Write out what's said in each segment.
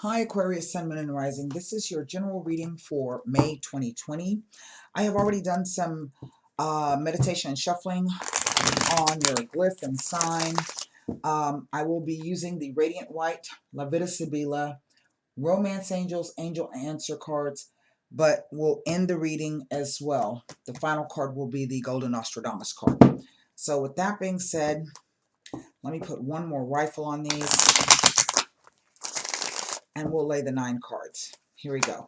Hi Aquarius, Sun, Moon, and Rising. This is your general reading for May 2020. I have already done some meditation and shuffling on your glyph and sign. I will be using the Radiant White, La Vida Sibila, Romance Angels, Angel Answer cards, but we'll end the reading as well. The final card will be the Golden Nostradamus card. So with that being said, let me put one more rifle on these and we'll lay the 9 cards. Here we go.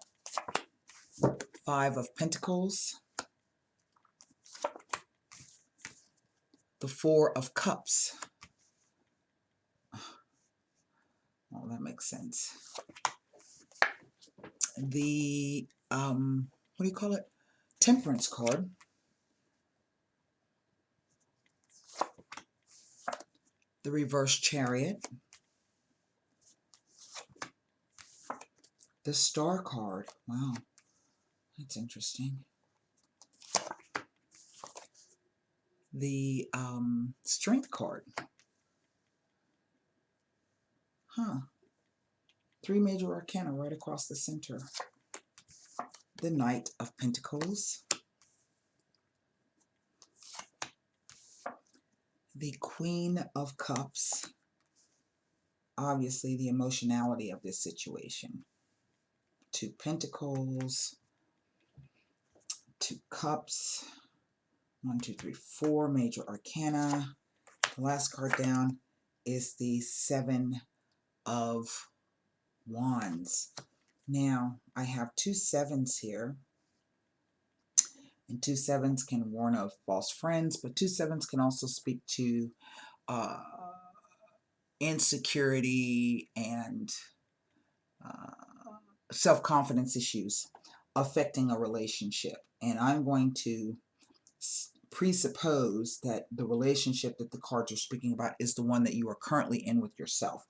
5 of Pentacles, the 4 of Cups. Oh, that makes sense. The, what do you call it? Temperance card. The Reverse Chariot. The Star card. Wow, that's interesting. The Strength card. Huh. 3 major arcana right across the center. The Knight of Pentacles. The Queen of Cups. Obviously, the emotionality of this situation. 2 Pentacles. 2 Cups. 1, 2, 3, 4 major arcana. The last card down is the 7 of Wands. Now, I have 2 7s here. And 2 7s can warn of false friends, but 2 7s can also speak to insecurity and self-confidence issues affecting a relationship. And I'm going to presuppose that the relationship that the cards are speaking about is the one that you are currently in with yourself.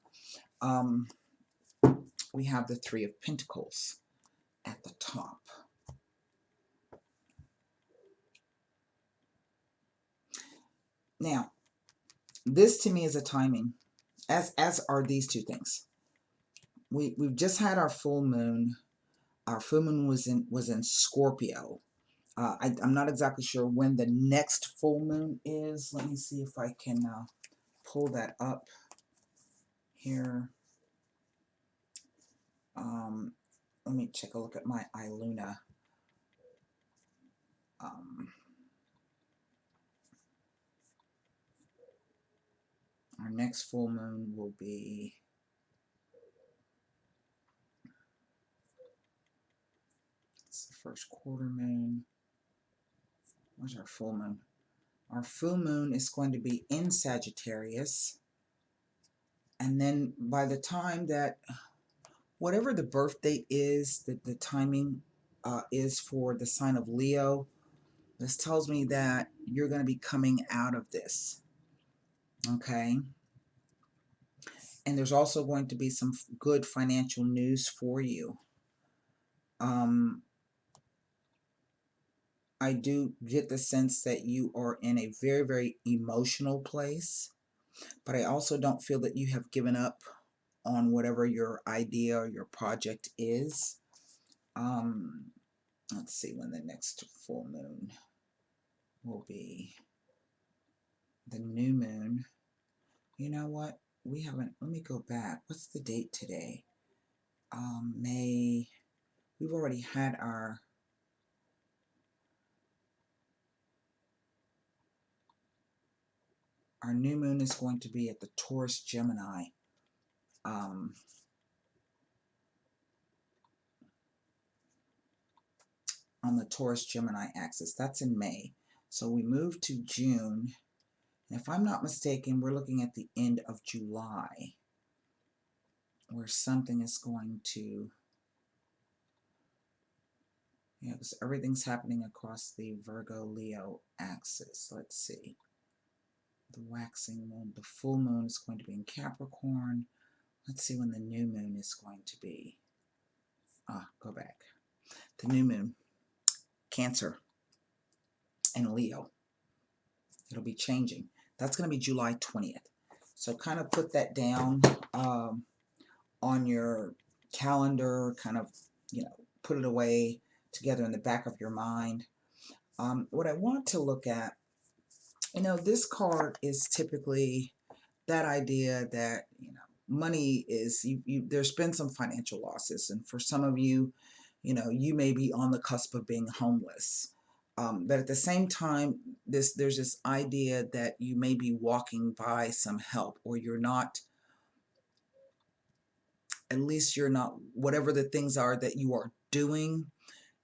We have the 3 of Pentacles at the top. Now, this to me is a timing, as are these 2 things. We've just had our full moon. Our full moon was in Scorpio. I'm not exactly sure when the next full moon is. Let me see if I can pull that up here. Let me take a look at my iLuna. Our next full moon will be it's the first quarter moon. Where's our full moon? Our full moon is going to be in Sagittarius. And then by the time that, whatever the birth date is, the timing is for the sign of Leo, this tells me that you're going to be coming out of this. Okay? And there's also going to be some good financial news for you. I do get the sense that you are in a very, very emotional place, but I also don't feel that you have given up on whatever your idea or your project is. Let's see when the next full moon will be. The new moon. You know what? We haven't, let me go back. What's the date today? May. We've already had our new moon is going to be at the Taurus Gemini. On the Taurus Gemini axis. That's in May. So we move to June. And if I'm not mistaken, we're looking at the end of July where something is going to, yeah, because everything's happening across the Virgo-Leo axis. Let's see. The waxing moon, the full moon is going to be in Capricorn. Let's see when the new moon is going to be. Go back. The new moon, Cancer and Leo. It'll be changing. That's going to be July 20th. So kind of put that down on your calendar, kind of, put it away together in the back of your mind. What I want to look at, this card is typically that idea that, money is, there's been some financial losses, and for some of you, you may be on the cusp of being homeless. But at the same time, there's this idea that you may be walking by some help, or you're not, at least you're not, whatever the things are that you are doing,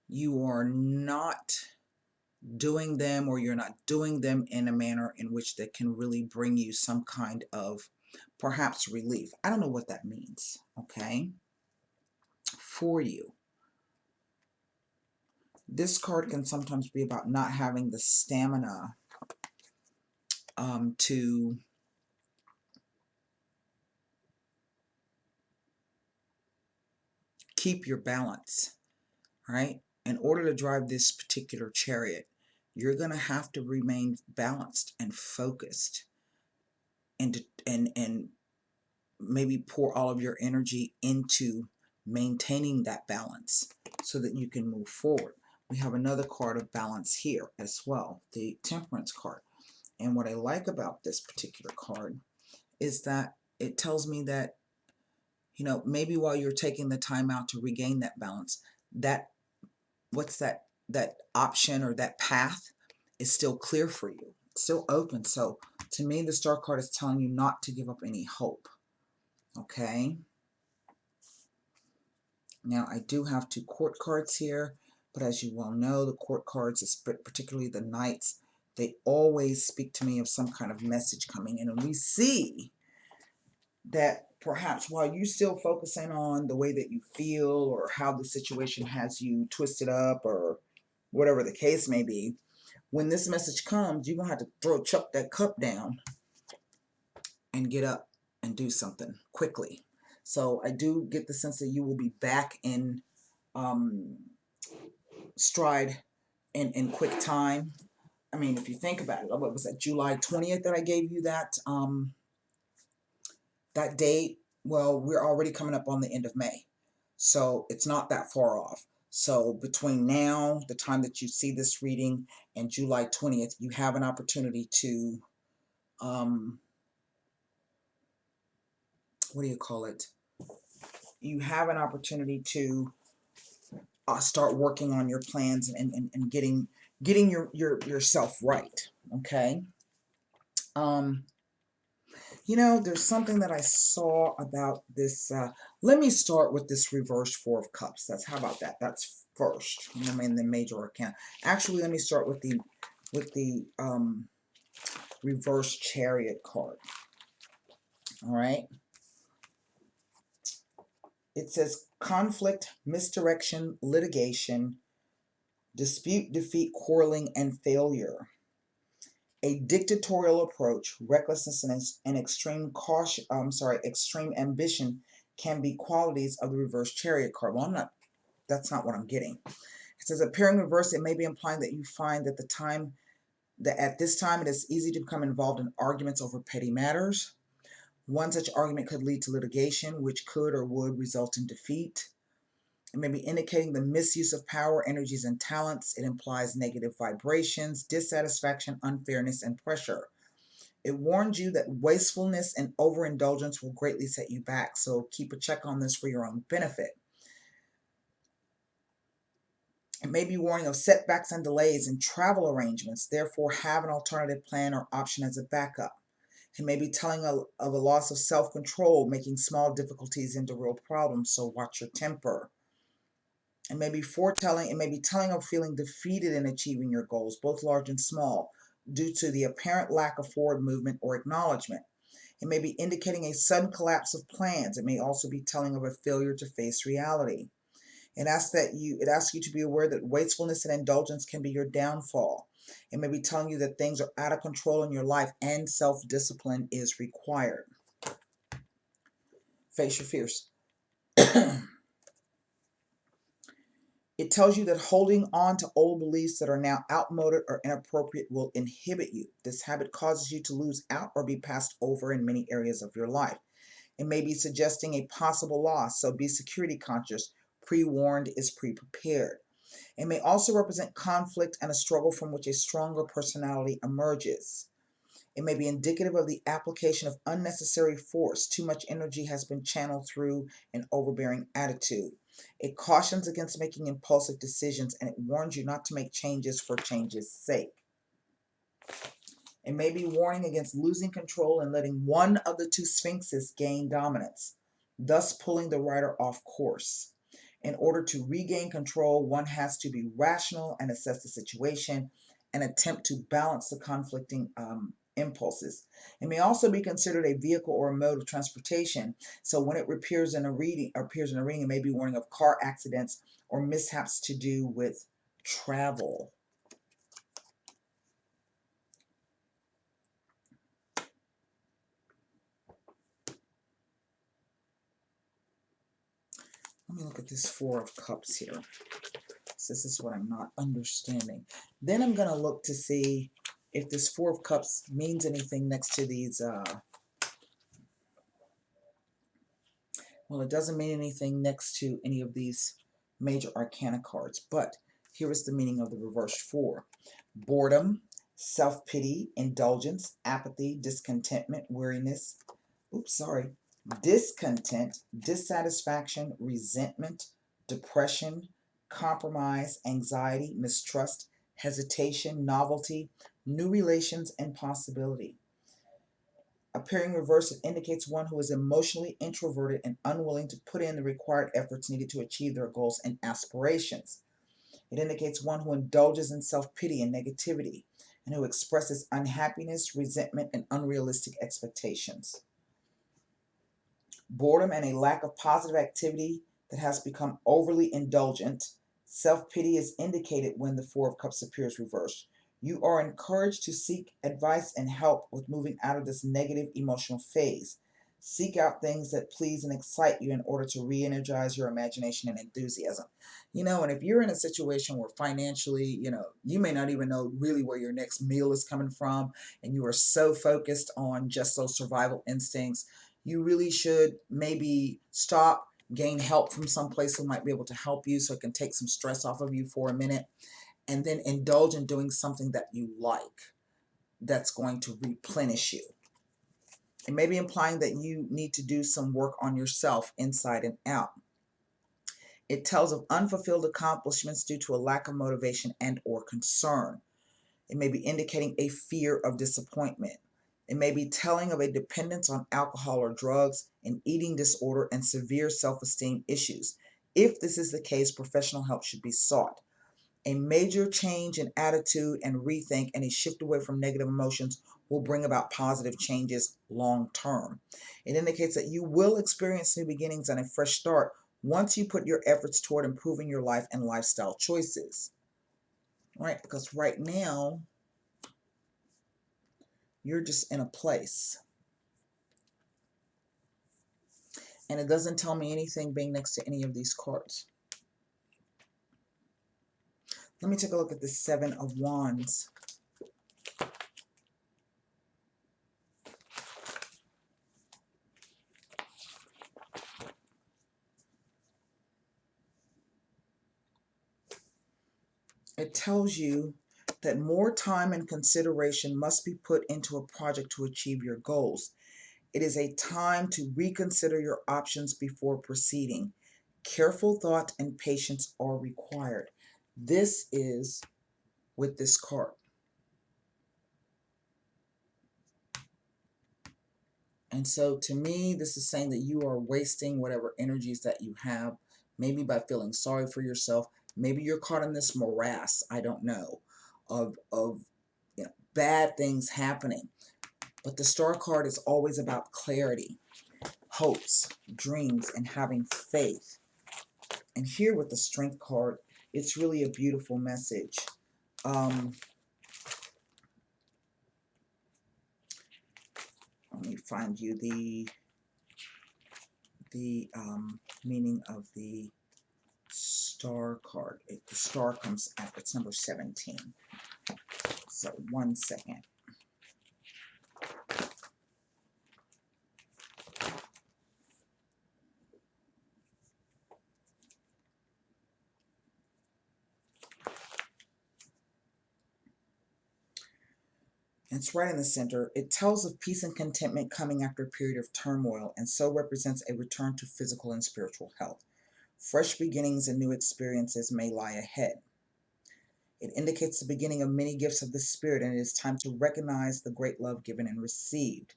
you are not doing them, or you're not doing them in a manner in which that can really bring you some kind of perhaps relief. I don't know what that means, okay, for you. This card can sometimes be about not having the stamina to keep your balance, right? In order to drive this particular chariot, you're going to have to remain balanced and focused, and maybe pour all of your energy into maintaining that balance so that you can move forward. We have another card of balance here as well, the Temperance card. And what I like about this particular card is that it tells me that, maybe while you're taking the time out to regain that balance, that that option or that path is still clear for you, it's still open. So to me, the Star card is telling you not to give up any hope. Okay. Now I do have 2 court cards here, but as you well know, the court cards, particularly the knights, they always speak to me of some kind of message coming in, and we see that perhaps while you still focusing on the way that you feel or how the situation has you twisted up or whatever the case may be, when this message comes, you're gonna have to chuck that cup down and get up and do something quickly. So I do get the sense that you will be back in stride in quick time. I mean, if you think about it, what was that, July 20th that I gave you that date? Well, we're already coming up on the end of May, so it's not that far off. So between now, the time that you see this reading, and July 20th, you have an opportunity to, what do you call it? You have an opportunity to start working on your plans and getting yourself right. Okay. There's something that I saw about this. Let me start with this reversed Four of Cups. How about that? That's first. I'm in the Major Arcana. Actually, let me start with the reverse Chariot card. All right. It says conflict, misdirection, litigation, dispute, defeat, quarreling, and failure. A dictatorial approach, recklessness, and extreme caution. Extreme ambition can be qualities of the reverse Chariot card. Well, that's not what I'm getting. It says appearing reverse, it may be implying that you find that at this time it is easy to become involved in arguments over petty matters. One such argument could lead to litigation, which could or would result in defeat. It may be indicating the misuse of power, energies, and talents. It implies negative vibrations, dissatisfaction, unfairness, and pressure. It warns you that wastefulness and overindulgence will greatly set you back, so keep a check on this for your own benefit. It may be warning of setbacks and delays in travel arrangements, therefore have an alternative plan or option as a backup. It may be telling of a loss of self-control, making small difficulties into real problems, so watch your temper. It may be telling of feeling defeated in achieving your goals, both large and small, due to the apparent lack of forward movement or acknowledgement. It may be indicating a sudden collapse of plans. It may also be telling of a failure to face reality. It asks you to be aware that wastefulness and indulgence can be your downfall. It may be telling you that things are out of control in your life and self-discipline is required. Face your fears. It tells you that holding on to old beliefs that are now outmoded or inappropriate will inhibit you. This habit causes you to lose out or be passed over in many areas of your life. It may be suggesting a possible loss, so be security conscious. Pre-warned is pre-prepared. It may also represent conflict and a struggle from which a stronger personality emerges. It may be indicative of the application of unnecessary force. Too much energy has been channeled through an overbearing attitude. It cautions against making impulsive decisions, and it warns you not to make changes for change's sake. It may be warning against losing control and letting one of the two sphinxes gain dominance, thus pulling the rider off course. In order to regain control, one has to be rational and assess the situation and attempt to balance the conflicting impulses. It may also be considered a vehicle or a mode of transportation. So when it appears in a reading, it may be warning of car accidents or mishaps to do with travel. Let me look at this Four of Cups here. So this is what I'm not understanding. Then I'm going to look to see if this Four of Cups means anything next to these. Well, it doesn't mean anything next to any of these major arcana cards. But here is the meaning of the reversed four. Boredom, self-pity, indulgence, apathy, discontentment, weariness. Discontent, dissatisfaction, resentment, depression, compromise, anxiety, mistrust, hesitation, novelty, new relations, and possibility. Appearing reversed, it indicates one who is emotionally introverted and unwilling to put in the required efforts needed to achieve their goals and aspirations. It indicates one who indulges in self-pity and negativity, and who expresses unhappiness, resentment, and unrealistic expectations. Boredom and a lack of positive activity that has become overly indulgent. Self-pity is indicated when the Four of Cups appears reversed. You are encouraged to seek advice and help with moving out of this negative emotional phase. Seek out things that please and excite you in order to re-energize your imagination and enthusiasm. And if you're in a situation where financially, you may not even know really where your next meal is coming from, and you are so focused on just those survival instincts, you really should maybe stop, gain help from someplace who might be able to help you so it can take some stress off of you for a minute, and then indulge in doing something that you like that's going to replenish you. It may be implying that you need to do some work on yourself inside and out. It tells of unfulfilled accomplishments due to a lack of motivation and or concern. It may be indicating a fear of disappointment. It may be telling of a dependence on alcohol or drugs, an eating disorder, and severe self-esteem issues. If this is the case, professional help should be sought. A major change in attitude and rethink and a shift away from negative emotions will bring about positive changes long term. It indicates that you will experience new beginnings and a fresh start once you put your efforts toward improving your life and lifestyle choices. Right? Because right now, you're just in a place. And it doesn't tell me anything being next to any of these cards. Let me take a look at the Seven of Wands. It tells you that more time and consideration must be put into a project to achieve your goals. It is a time to reconsider your options before proceeding. Careful thought and patience are required. This is with this card. And so to me, this is saying that you are wasting whatever energies that you have, maybe by feeling sorry for yourself. Maybe you're caught in this morass, I don't know, of bad things happening. But the Star card is always about clarity, hopes, dreams, and having faith. And here with the Strength card, it's really a beautiful message. Let me find you the meaning of the Star card. The Star comes after, it's number 17. So 1 second. It's right in the center. It tells of peace and contentment coming after a period of turmoil, and so represents a return to physical and spiritual health. Fresh beginnings and new experiences may lie ahead. It indicates the beginning of many gifts of the Spirit, and it is time to recognize the great love given and received.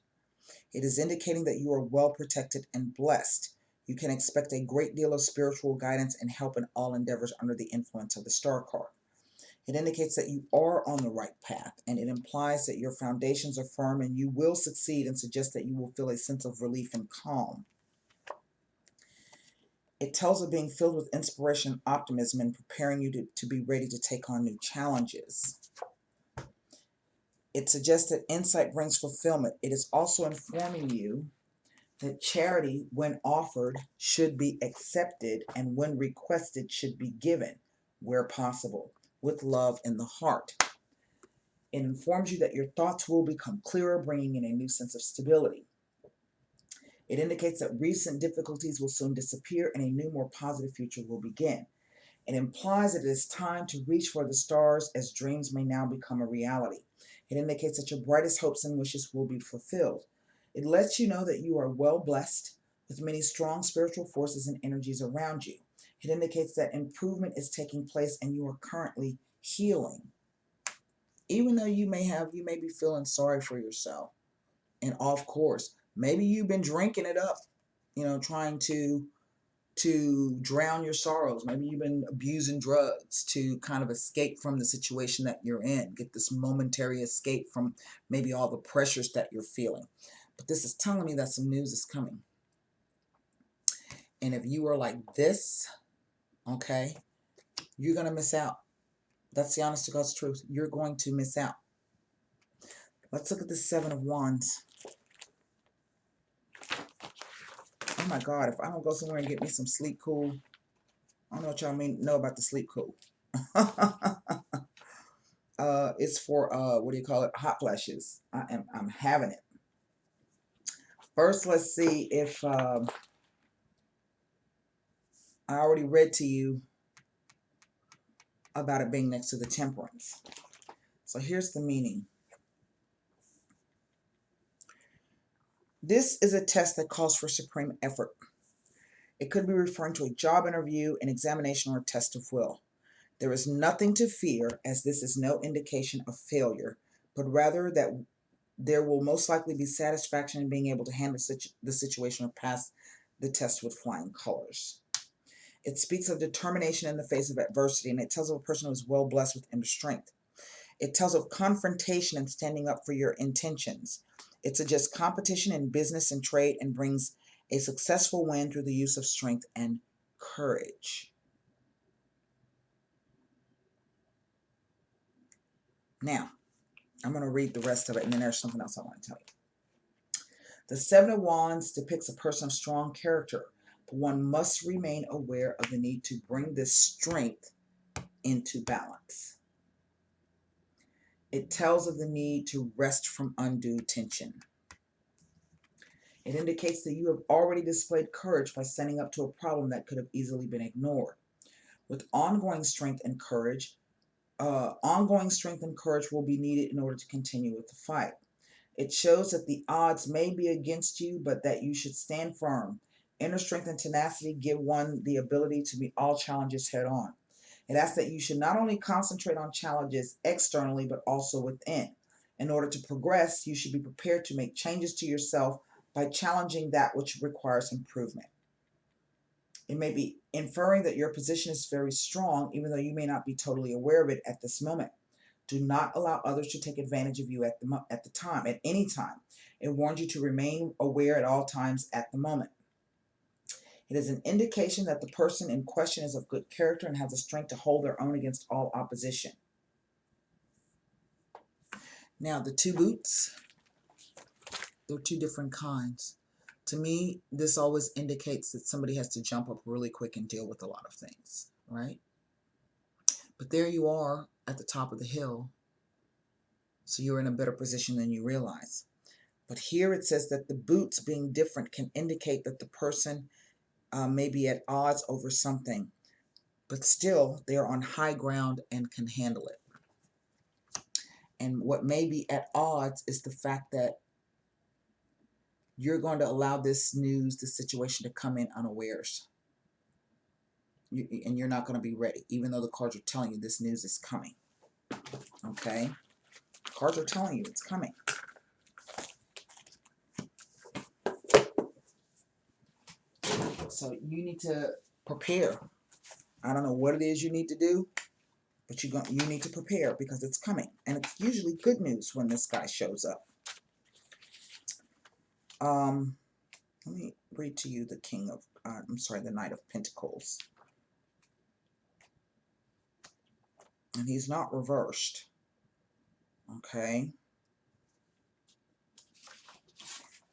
It is indicating that you are well protected and blessed. You can expect a great deal of spiritual guidance and help in all endeavors under the influence of the Star card. It indicates that you are on the right path, and it implies that your foundations are firm and you will succeed, and suggests that you will feel a sense of relief and calm. It tells of being filled with inspiration, optimism, and preparing you to be ready to take on new challenges. It suggests that insight brings fulfillment. It is also informing you that charity, when offered, should be accepted, and when requested, should be given, where possible, with love in the heart. It informs you that your thoughts will become clearer, bringing in a new sense of stability. It indicates that recent difficulties will soon disappear and a new, more positive future will begin. It implies that it is time to reach for the stars, as dreams may now become a reality. It indicates that your brightest hopes and wishes will be fulfilled. It lets you know that you are well blessed with many strong spiritual forces and energies around you. It indicates that improvement is taking place and you are currently healing. Even though you may be feeling sorry for yourself and off course. Maybe you've been drinking it up, trying to drown your sorrows. Maybe you've been abusing drugs to kind of escape from the situation that you're in, get this momentary escape from maybe all the pressures that you're feeling. But this is telling me that some news is coming. And if you are like this, okay, you're going to miss out. That's the honest to God's truth. You're going to miss out. Let's look at the Seven of Wands. Oh my God, if I don't go somewhere and get me some Sleep Cool, I don't know what y'all know about the Sleep Cool. It's for, what do you call it? Hot flashes. I'm having it. First, let's see if I already read to you about it being next to the Temperance. So here's the meaning. This is a test that calls for supreme effort. It could be referring to a job interview, an examination, or a test of will. There is nothing to fear, as this is no indication of failure, but rather that there will most likely be satisfaction in being able to handle the situation or pass the test with flying colors. It speaks of determination in the face of adversity, and it tells of a person who is well blessed with inner strength. It tells of confrontation and standing up for your intentions. It suggests competition in business and trade and brings a successful win through the use of strength and courage. Now, I'm going to read the rest of it, and then there's something else I want to tell you. The Seven of Wands depicts a person of strong character, but one must remain aware of the need to bring this strength into balance. It tells of the need to rest from undue tension. It indicates that you have already displayed courage by standing up to a problem that could have easily been ignored. With ongoing strength and courage will be needed in order to continue with the fight. It shows that the odds may be against you, but that you should stand firm. Inner strength and tenacity give one the ability to meet all challenges head on. It asks that you should not only concentrate on challenges externally, but also within. In order to progress, you should be prepared to make changes to yourself by challenging that which requires improvement. It may be inferring that your position is very strong, even though you may not be totally aware of it at this moment. Do not allow others to take advantage of you at any time. It warns you to remain aware at all times at the moment. It is an indication that the person in question is of good character and has the strength to hold their own against all opposition. Now, the two boots, they're two different kinds. To me, this always indicates that somebody has to jump up really quick and deal with a lot of things, right? But there you are at the top of the hill, so you're in a better position than you realize. But here it says that the boots being different can indicate that the person may be at odds over something, but still they're on high ground and can handle it. And what may be at odds is the fact that you're going to allow this news, this situation to come in unawares. And you're not going to be ready, even though the cards are telling you this news is coming. Okay? Cards are telling you it's coming. So you need to prepare. I don't know what it is you need to do, but you need to prepare because it's coming. And it's usually good news when this guy shows up. Let me read to you the the Knight of Pentacles. And he's not reversed. Okay?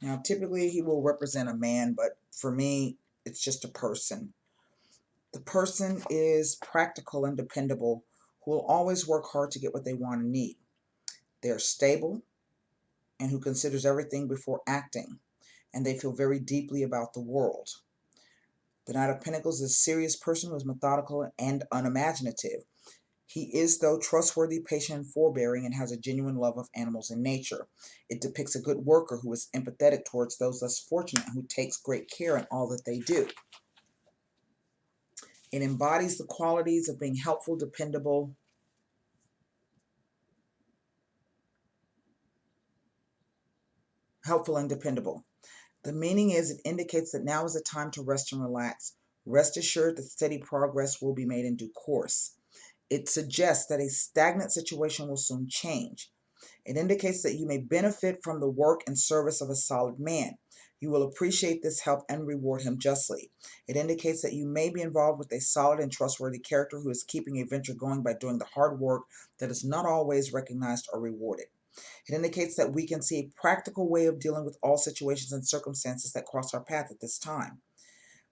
Now, typically he will represent a man, but for me, it's just a person. The person is practical and dependable, who will always work hard to get what they want and need. They're stable and who considers everything before acting, and they feel very deeply about the world. The Knight of Pentacles is a serious person who is methodical and unimaginative. He is, though, trustworthy, patient, and forbearing, and has a genuine love of animals and nature. It depicts a good worker who is empathetic towards those less fortunate, who takes great care in all that they do. It embodies the qualities of being helpful, dependable, and dependable. The meaning is it indicates that now is the time to rest and relax. Rest assured that steady progress will be made in due course. It suggests that a stagnant situation will soon change. It indicates that you may benefit from the work and service of a solid man. You will appreciate this help and reward him justly. It indicates that you may be involved with a solid and trustworthy character who is keeping a venture going by doing the hard work that is not always recognized or rewarded. It indicates that we can see a practical way of dealing with all situations and circumstances that cross our path at this time.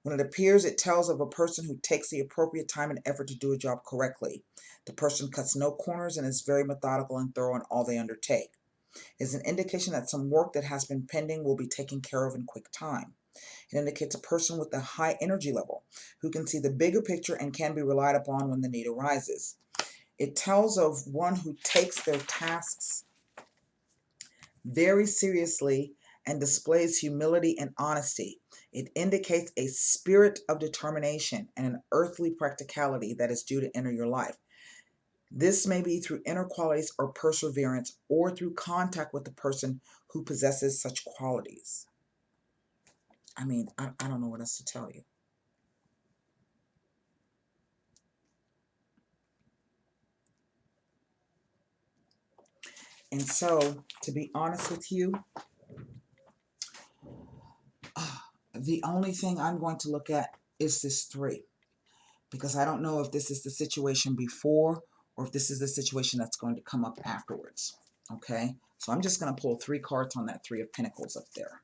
When it appears, it tells of a person who takes the appropriate time and effort to do a job correctly. The person cuts no corners and is very methodical and thorough in all they undertake. It is an indication that some work that has been pending will be taken care of in quick time. It indicates a person with a high energy level who can see the bigger picture and can be relied upon when the need arises. It tells of one who takes their tasks very seriously and displays humility and honesty. It indicates a spirit of determination and an earthly practicality that is due to enter your life. This may be through inner qualities or perseverance, or through contact with the person who possesses such qualities. I mean, I don't know what else to tell you. And so, to be honest with you, the only thing I'm going to look at is this 3. Because I don't know if this is the situation before or if this is the situation that's going to come up afterwards. Okay? So I'm just going to pull 3 cards on that 3 of Pentacles up there.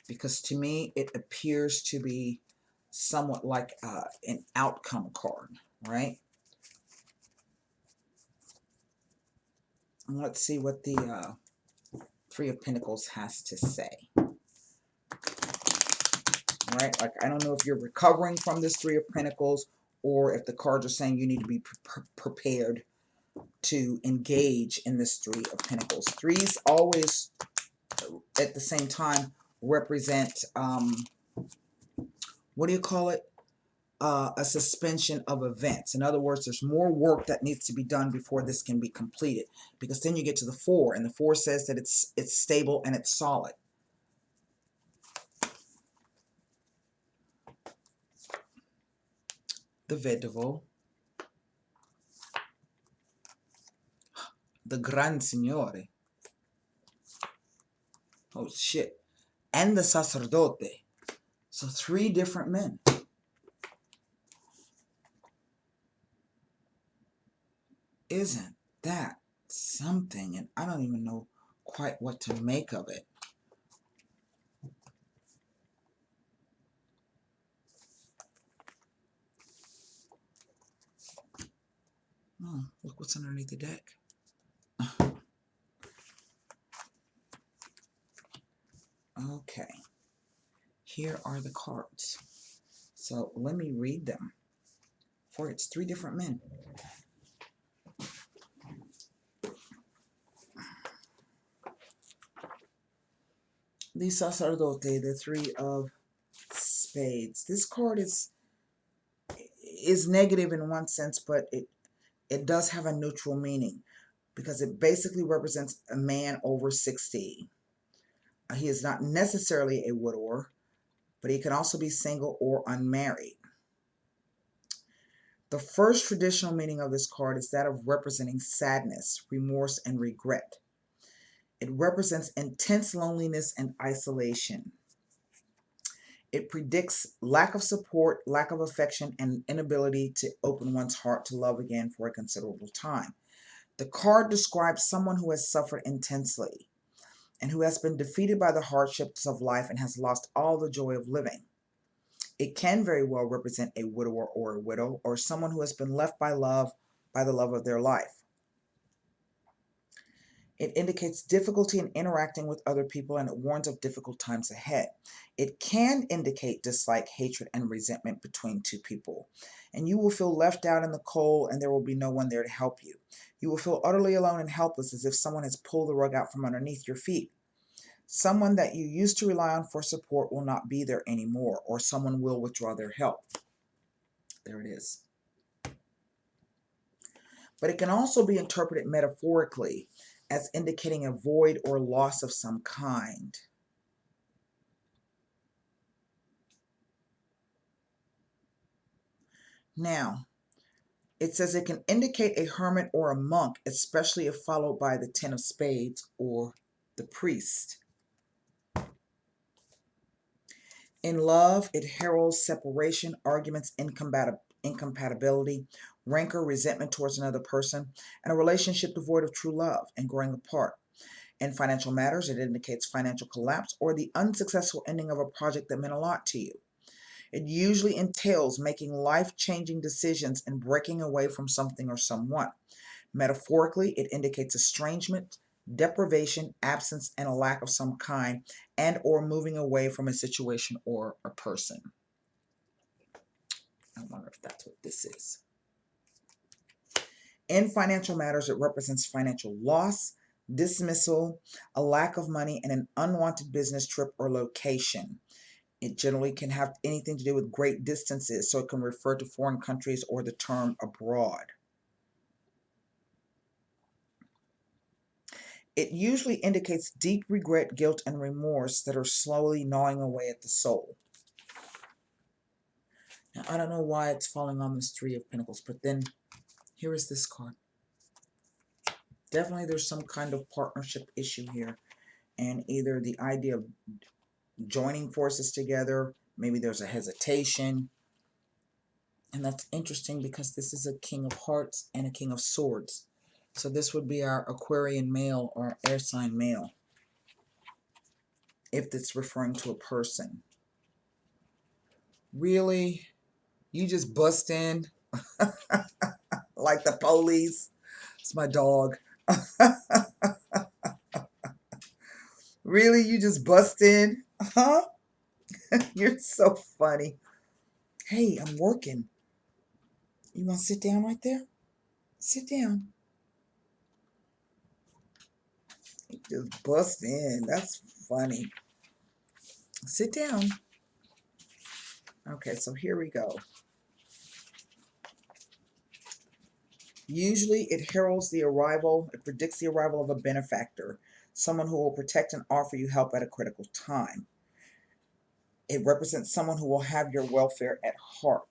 Because to me, it appears to be somewhat like an outcome card, right? And let's see what the 3 of Pentacles has to say. Right? Like, I don't know if you're recovering from this 3 of Pentacles or if the cards are saying you need to be prepared to engage in this 3 of Pentacles. 3s always, at the same time, represent, what do you call it? A suspension of events. In other words, there's more work that needs to be done before this can be completed. Because then you get to the 4, and the 4 says that it's stable and it's solid. The Vedovo, the Gran Signore, oh shit, and the Sacerdote. So 3 different men. Isn't that something? And I don't even know quite what to make of it. Oh, look what's underneath the deck. Okay. Here are the cards. So let me read them. For it's 3 different men. The sacerdote, the 3 of spades. This card is negative in one sense, but it does have a neutral meaning because it basically represents a man over 60. He is not necessarily a widower, but he can also be single or unmarried. The first traditional meaning of this card is that of representing sadness, remorse, and regret. It represents intense loneliness and isolation. It predicts lack of support, lack of affection, and inability to open one's heart to love again for a considerable time. The card describes someone who has suffered intensely and who has been defeated by the hardships of life and has lost all the joy of living. It can very well represent a widower or a widow, or someone who has been left by the love of their life. It indicates difficulty in interacting with other people, and it warns of difficult times ahead. It can indicate dislike, hatred, and resentment between 2 people. And you will feel left out in the cold, and there will be no one there to help you. You will feel utterly alone and helpless, as if someone has pulled the rug out from underneath your feet. Someone that you used to rely on for support will not be there anymore, or someone will withdraw their help. There it is. But it can also be interpreted metaphorically as indicating a void or loss of some kind. Now, it says it can indicate a hermit or a monk, especially if followed by the 10 of spades or the priest. In love, it heralds separation, arguments, incompatibility, rancor, resentment towards another person, and a relationship devoid of true love and growing apart. In financial matters, it indicates financial collapse or the unsuccessful ending of a project that meant a lot to you. It usually entails making life-changing decisions and breaking away from something or someone. Metaphorically, it indicates estrangement, deprivation, absence, and a lack of some kind, and or moving away from a situation or a person. I wonder if that's what this is. In financial matters, it represents financial loss, dismissal, a lack of money, and an unwanted business trip or location. It generally can have anything to do with great distances, so it can refer to foreign countries or the term abroad. It usually indicates deep regret, guilt, and remorse that are slowly gnawing away at the soul. Now, I don't know why it's falling on this 3 of Pentacles, but then here is this card. Definitely there's some kind of partnership issue here, and either the idea of joining forces together, maybe there's a hesitation. And that's interesting because this is a King of Hearts and a King of Swords. So this would be our Aquarian male or air sign male, if it's referring to a person. Really? You just bust in like the police? It's my dog. Really? You just bust in? Huh? You're so funny. Hey, I'm working. You want to sit down right there? Sit down. You just bust in. That's funny. Sit down. Okay, so here we go. Usually it heralds the arrival, it predicts the arrival of a benefactor, someone who will protect and offer you help at a critical time. It represents someone who will have your welfare at heart.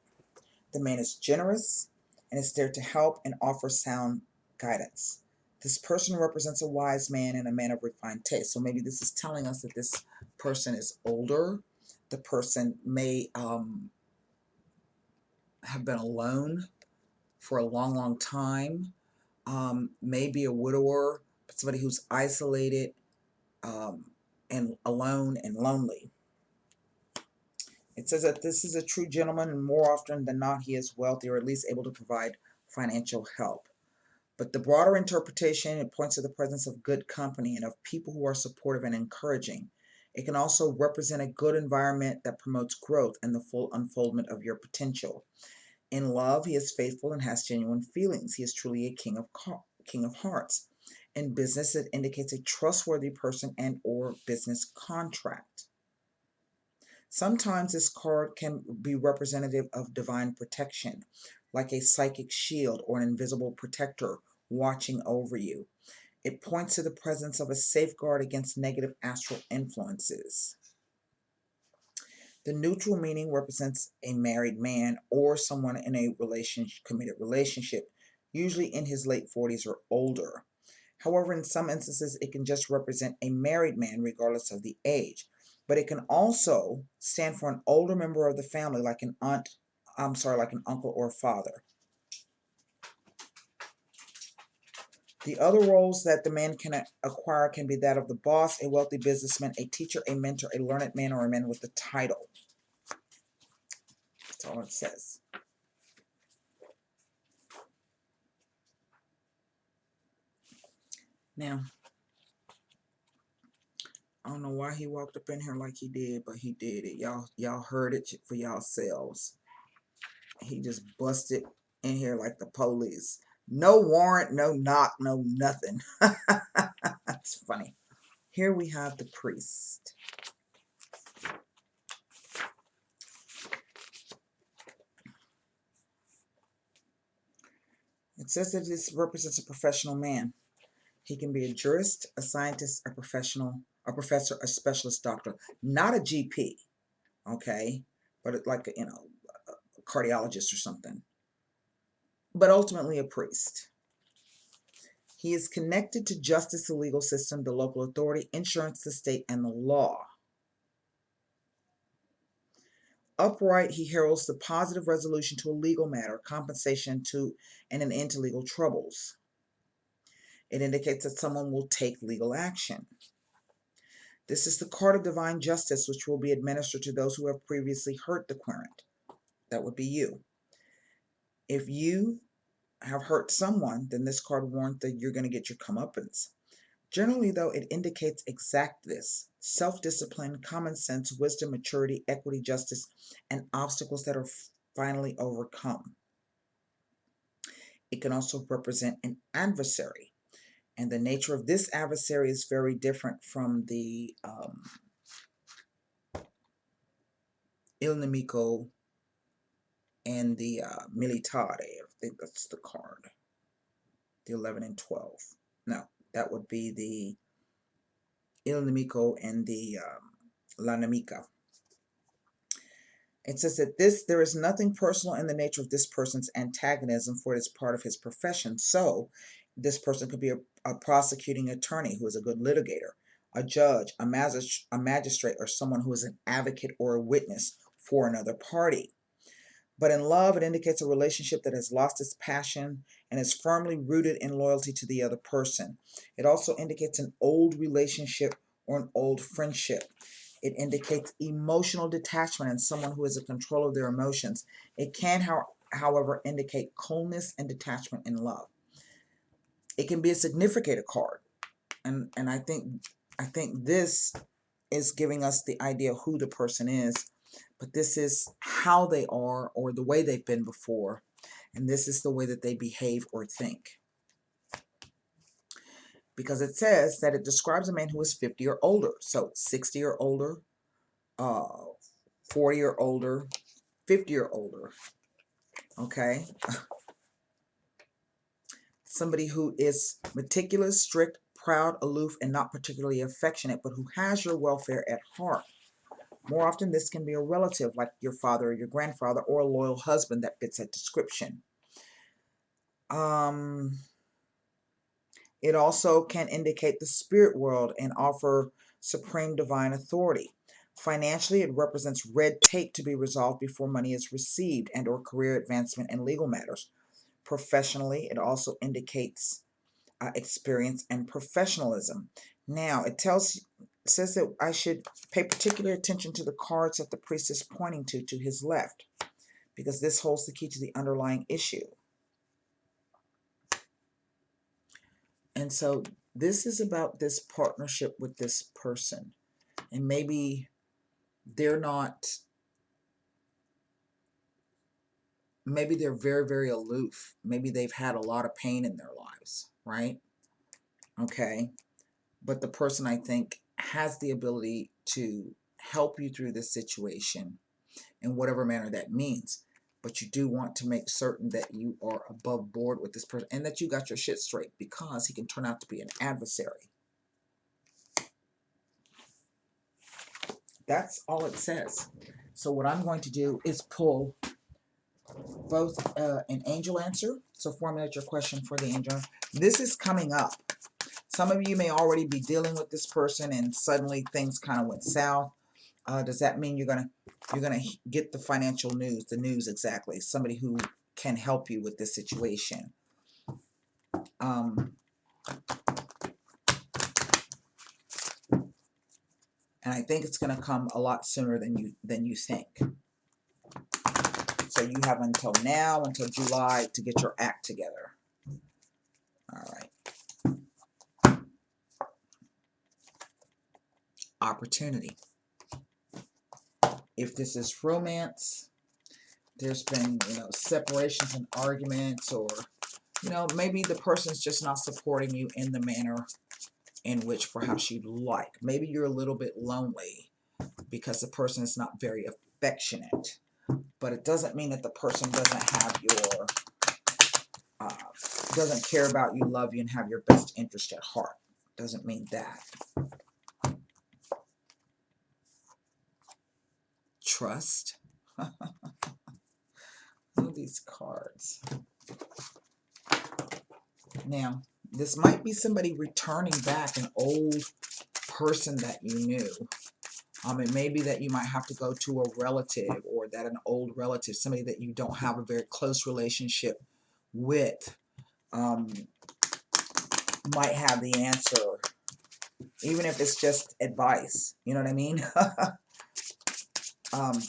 The man is generous and is there to help and offer sound guidance. This person represents a wise man and a man of refined taste. So maybe this is telling us that this person is older. The person may have been alone for a long, long time. Maybe a widower, somebody who's isolated and alone and lonely. It says that this is a true gentleman, and more often than not, he is wealthy or at least able to provide financial help. But the broader interpretation, it points to the presence of good company and of people who are supportive and encouraging. It can also represent a good environment that promotes growth and the full unfoldment of your potential. In love, he is faithful and has genuine feelings. He is truly a king of hearts. In business, it indicates a trustworthy person and or business contract. Sometimes this card can be representative of divine protection, like a psychic shield or an invisible protector watching over you. It points to the presence of a safeguard against negative astral influences. The neutral meaning represents a married man or someone in a committed relationship, usually in his late 40s or older. However, in some instances, it can just represent a married man regardless of the age. But it can also stand for an older member of the family, like an like an uncle or father. The other roles that the man can acquire can be that of the boss, a wealthy businessman, a teacher, a mentor, a learned man, or a man with a title. That's all it says. Now, I don't know why he walked up in here like he did, but he did it. Y'all heard it for yourselves. He just busted in here like the police. No warrant, no knock, no nothing. That's funny. Here we have the priest. It says that this represents a professional man. He can be a jurist, a scientist, a professional, a professor, a specialist doctor, not a GP, okay, but like a cardiologist or something, but ultimately a priest. He is connected to justice, the legal system, the local authority, insurance, the state, and the law. Upright, he heralds the positive resolution to a legal matter, compensation to, and an end to legal troubles. It indicates that someone will take legal action. This is the card of divine justice, which will be administered to those who have previously hurt the querent. That would be you. If you have hurt someone, then this card warns that you're going to get your comeuppance. Generally, though, it indicates exactness, self-discipline, common sense, wisdom, maturity, equity, justice, and obstacles that are finally overcome. It can also represent an adversary, and the nature of this adversary is very different from the Il Nemico and the Militare. I think that's the card. The 11 and 12. No, that would be the Il Nemico and the La Nemica. It says that there is nothing personal in the nature of this person's antagonism, for it is part of his profession. So this person could be a prosecuting attorney who is a good litigator, a judge, a magistrate, or someone who is an advocate or a witness for another party. But in love, it indicates a relationship that has lost its passion and is firmly rooted in loyalty to the other person. It also indicates an old relationship or an old friendship. It indicates emotional detachment and someone who is in control of their emotions. It can, however, indicate coldness and detachment in love. It can be a significator card, and I think this is giving us the idea of who the person is, but this is how they are or the way they've been before, and this is the way that they behave or think. Because it says that it describes a man who is 50 or older, so 60 or older, 40 or older, 50 or older, okay? Somebody who is meticulous, strict, proud, aloof, and not particularly affectionate, but who has your welfare at heart. More often, this can be a relative, like your father or your grandfather, or a loyal husband that fits that description. It also can indicate the spirit world and offer supreme divine authority. Financially, it represents red tape to be resolved before money is received and or career advancement in legal matters. Professionally, it also indicates experience and professionalism. Now, it says that I should pay particular attention to the cards that the priest is pointing to his left, because this holds the key to the underlying issue. And so this is about this partnership with this person. And maybe they're not, maybe they're very, very aloof. Maybe they've had a lot of pain in their lives, right? Okay. But the person, I think, has the ability to help you through this situation in whatever manner that means. But you do want to make certain that you are above board with this person and that you got your shit straight, because he can turn out to be an adversary. That's all it says. So what I'm going to do is pull both an angel answer. So formulate your question for the angel. This is coming up. Some of you may already be dealing with this person and suddenly things kind of went south. Does that mean you're gonna get the financial news, the news exactly? Somebody who can help you with this situation. And I think it's gonna come a lot sooner than you think. So you have until now, until July, to get your act together. All right. Opportunity. If this is romance, there's been, separations and arguments, or, maybe the person's just not supporting you in the manner in which perhaps you'd like. Maybe you're a little bit lonely because the person is not very affectionate. But it doesn't mean that the person doesn't have your, doesn't care about you, love you, and have your best interest at heart. Doesn't mean that. Trust. All these cards. Now, this might be somebody returning back, an old person that you knew. It may be that you might have to go to a relative, or that an old relative, somebody that you don't have a very close relationship with, might have the answer, even if it's just advice, you know what I mean?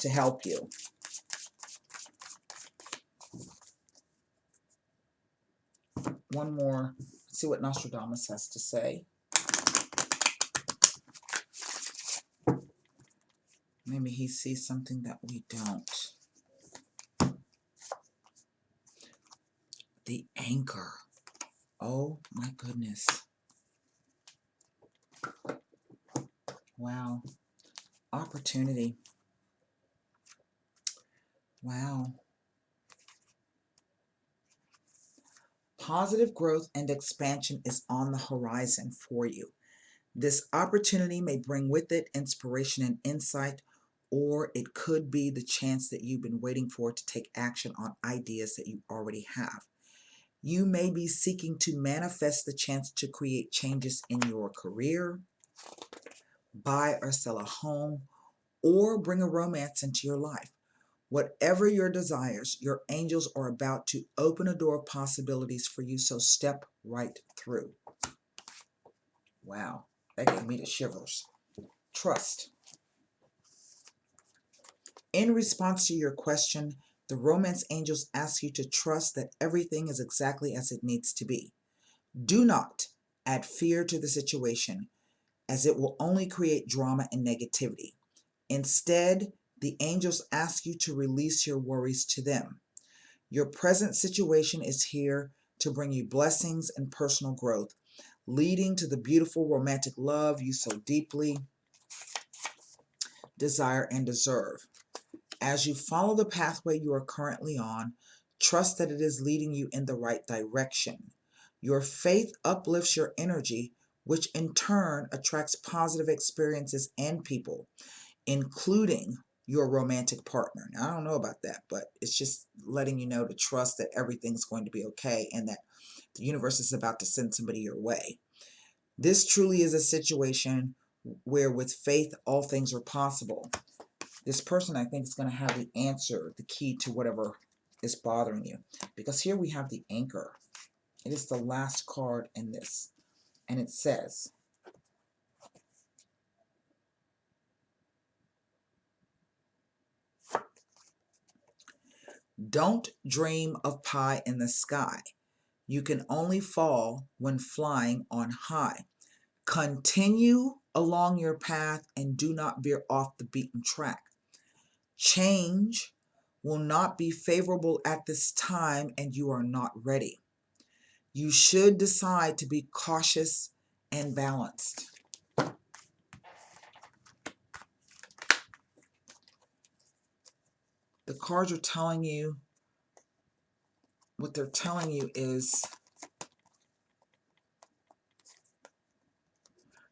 To help you. One more. Let's see what Nostradamus has to say. Maybe he sees something that we don't. The anchor. Oh my goodness. Wow. Opportunity. Wow. Positive growth and expansion is on the horizon for you. This opportunity may bring with it inspiration and insight, or it could be the chance that you've been waiting for to take action on ideas that you already have. You may be seeking to manifest the chance to create changes in your career, buy or sell a home, or bring a romance into your life. Whatever your desires, your angels are about to open a door of possibilities for you, so step right through. Wow, that gave me the shivers. Trust. In response to your question, the romance angels ask you to trust that everything is exactly as it needs to be. Do not add fear to the situation, as it will only create drama and negativity. Instead, the angels ask you to release your worries to them. Your present situation is here to bring you blessings and personal growth, leading to the beautiful romantic love you so deeply desire and deserve. As you follow the pathway you are currently on, trust that it is leading you in the right direction. Your faith uplifts your energy, which in turn attracts positive experiences and people, including your romantic partner. Now, I don't know about that, but it's just letting you know to trust that everything's going to be okay and that the universe is about to send somebody your way. This truly is a situation where with faith, all things are possible. This person, I think, is going to have the answer, the key to whatever is bothering you. Because here we have the anchor. It is the last card in this. And it says, don't dream of pie in the sky. You can only fall when flying on high. Continue along your path and do not veer off the beaten track. Change will not be favorable at this time and you are not ready. You should decide to be cautious and balanced. The cards are telling you, what they're telling you is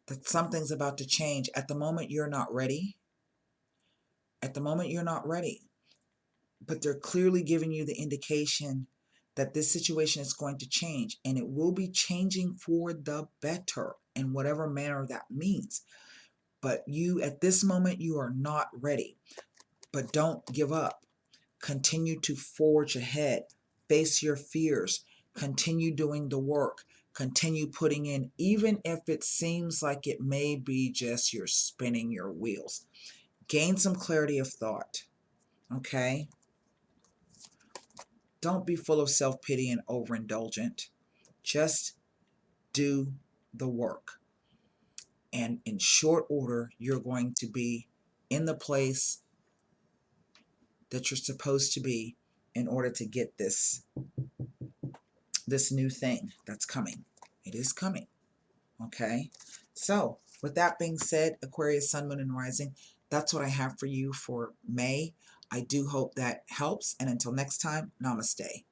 that something's about to change. At the moment, you're not ready. At the moment, you're not ready. But they're clearly giving you the indication that this situation is going to change, and it will be changing for the better in whatever manner that means. But you, at this moment, you are not ready. But don't give up. Continue to forge ahead. Face your fears. Continue doing the work. Continue putting in, even if it seems like it may be just you're spinning your wheels. Gain some clarity of thought, okay? Don't be full of self-pity and overindulgent. Just do the work. And in short order, you're going to be in the place that you're supposed to be in order to get this new thing that's coming. It is coming, okay? So, with that being said, Aquarius, Sun, Moon, and Rising, that's what I have for you for May. I do hope that helps, and until next time, namaste.